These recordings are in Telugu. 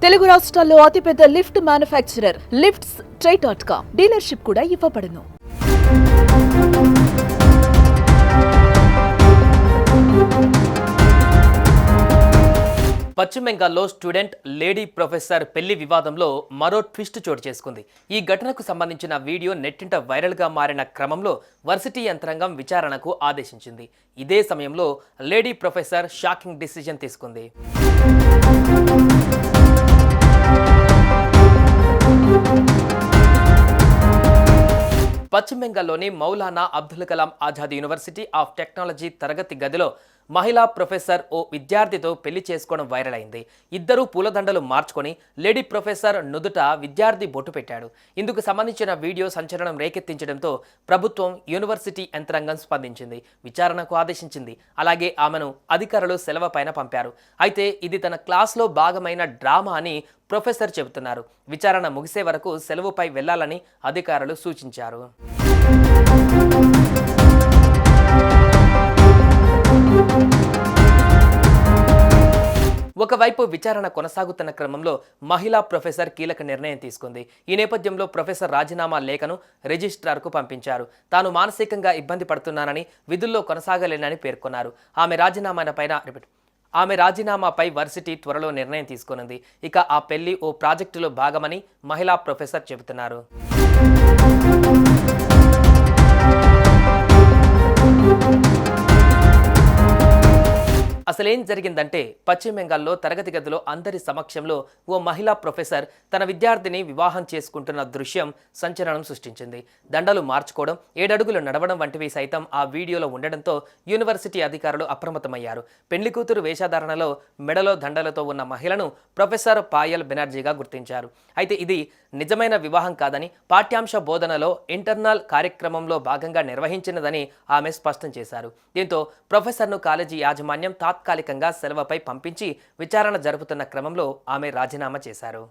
తెలుగు రాష్ట్రాల్లో అతిపెద్ద లిఫ్ట్ మ్యానుఫ్యాక్చరర్ లిఫ్ట్స్ ట్రై.com డీలర్షిప్ కూడా ఇవ్వబడును. పశ్చిమ బెంగాల్లో స్టూడెంట్ లేడీ ప్రొఫెసర్ పెళ్లి వివాదంలో మరో ట్విస్ట్ చోటు చేసుకుంది. ఈ ఘటనకు సంబంధించిన వీడియో నెట్టింట వైరల్గా మారిన క్రమంలో వర్సిటీ యంత్రాంగం విచారణకు ఆదేశించింది. ఇదే సమయంలో లేడీ ప్రొఫెసర్ షాకింగ్ డిసిజన్ తీసుకుంది. పశ్చిమ బెంగాల్లోని Maulana Abdul Kalam Azad university of technology తరగతి గదిలో మహిళా ప్రొఫెసర్ ఓ విద్యార్థితో పెళ్లి చేసుకోవడం వైరల్ అయింది. ఇద్దరూ పూలదండలు మార్చుకొని లేడీ ప్రొఫెసర్ నుదుట విద్యార్థి బొట్టు పెట్టాడు. ఇందుకు సంబంధించిన వీడియో సంచలనం రేకెత్తించడంతో ప్రభుత్వం యూనివర్సిటీ యంత్రాంగం స్పందించింది, విచారణకు ఆదేశించింది. అలాగే ఆమెను అధికారులు సెలవు పైన పంపారు. అయితే ఇది తన క్లాస్లో భాగమైన డ్రామా అని ప్రొఫెసర్ చెబుతున్నారు. విచారణ ముగిసే వరకు సెలవుపై వెళ్లాలని అధికారులు సూచించారు. ఒకవైపు విచారణ కొనసాగుతున్న క్రమంలో మహిళా ప్రొఫెసర్ కీలక నిర్ణయం తీసుకుంది. ఈ నేపథ్యంలో ప్రొఫెసర్ రాజీనామా లేఖను రిజిస్ట్రార్కు పంపించారు. తాను మానసికంగా ఇబ్బంది పడుతున్నానని, విధుల్లో కొనసాగలేనని పేర్కొన్నారు. ఆమె రాజీనామాపై వర్సిటీ త్వరలో నిర్ణయం తీసుకున్నది. ఇక ఆ పెళ్లి ఓ ప్రాజెక్టులో భాగమని మహిళా ప్రొఫెసర్ చెబుతున్నారు. అసలేం జరిగిందంటే, పశ్చిమ బెంగాల్లో తరగతి గదిలో అందరి సమక్షంలో ఓ మహిళా ప్రొఫెసర్ తన విద్యార్థిని వివాహం చేసుకుంటున్న దృశ్యం సంచలనం సృష్టించింది. దండలు మార్చుకోవడం, 7 అడుగులు నడవడం వంటివి సైతం ఆ వీడియోలో ఉండడంతో యూనివర్సిటీ అధికారులు అప్రమత్తమయ్యారు. పెళ్లి కూతురు వేషధారణలో మెడలో దండలతో ఉన్న మహిళను ప్రొఫెసర్ పాయల్ బెనర్జీగా గుర్తించారు. అయితే ఇది నిజమైన వివాహం కాదని, పాఠ్యాంశ బోధనలో ఇంటర్నల్ కార్యక్రమంలో భాగంగా నిర్వహించినదని ఆమె స్పష్టం చేశారు. దీంతో ప్రొఫెసర్ను కాలేజీ యాజమాన్యం తాత్కాలికంగా సెలవుపై పంపించి విచారణ జరుపుతున్న క్రమంలో ఆమె రాజీనామా చేశారు.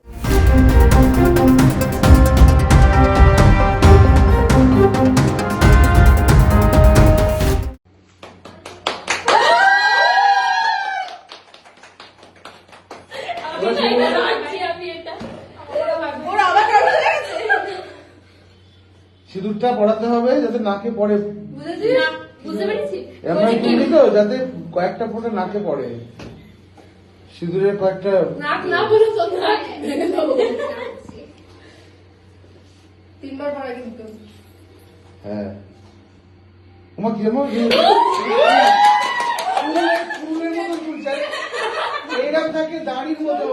সিঁদুরটা পড়াতে হবে যাতে নাকে পড়ে, যাতে কয়েকটা ফোঁটা নাকে পড়ে। সিঁদুরের কয়েকটা তিনবার পড়া কিন্তু। হ্যাঁ তোমার কি জানো এইরকম থাকে দাড়ির মতো।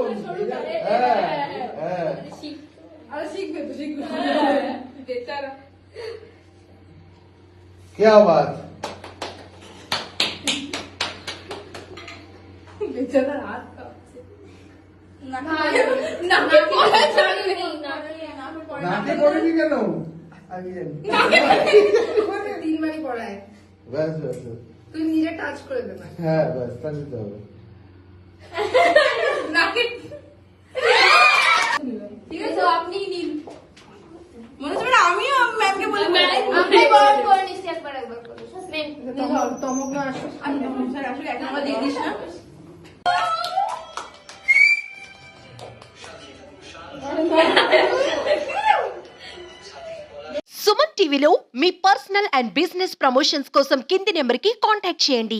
হ্যাঁ হ্যাঁ আরে শিখবে তো, শিখবে। বেচারা क्या बात, বেচারা হাত কাঁপছে। নাকে পড়া জানি না, নাকে পড়েনি কেন? তিনবারই পড়ায়। ব্যাস ব্যাস, তুই নিজে টাচ করে দে না। হ্যাঁ ব্যাস, তা নিতে হবে। নাকে ঠিক আছে, আপনি নিন। মনে হচ্ছে আমিও ম্যামকে বলে আপনি বল করে নিশ্চয় একবার করো। তমক না আসো, আসলে এক নাম্বার দিয়ে দিস না। సుమన్ టీవీలో మీ పర్సనల్ అండ్ బిజినెస్ ప్రమోషన్స్ కోసం కింది నెంబర్కి కాంటాక్ట్ చేయండి.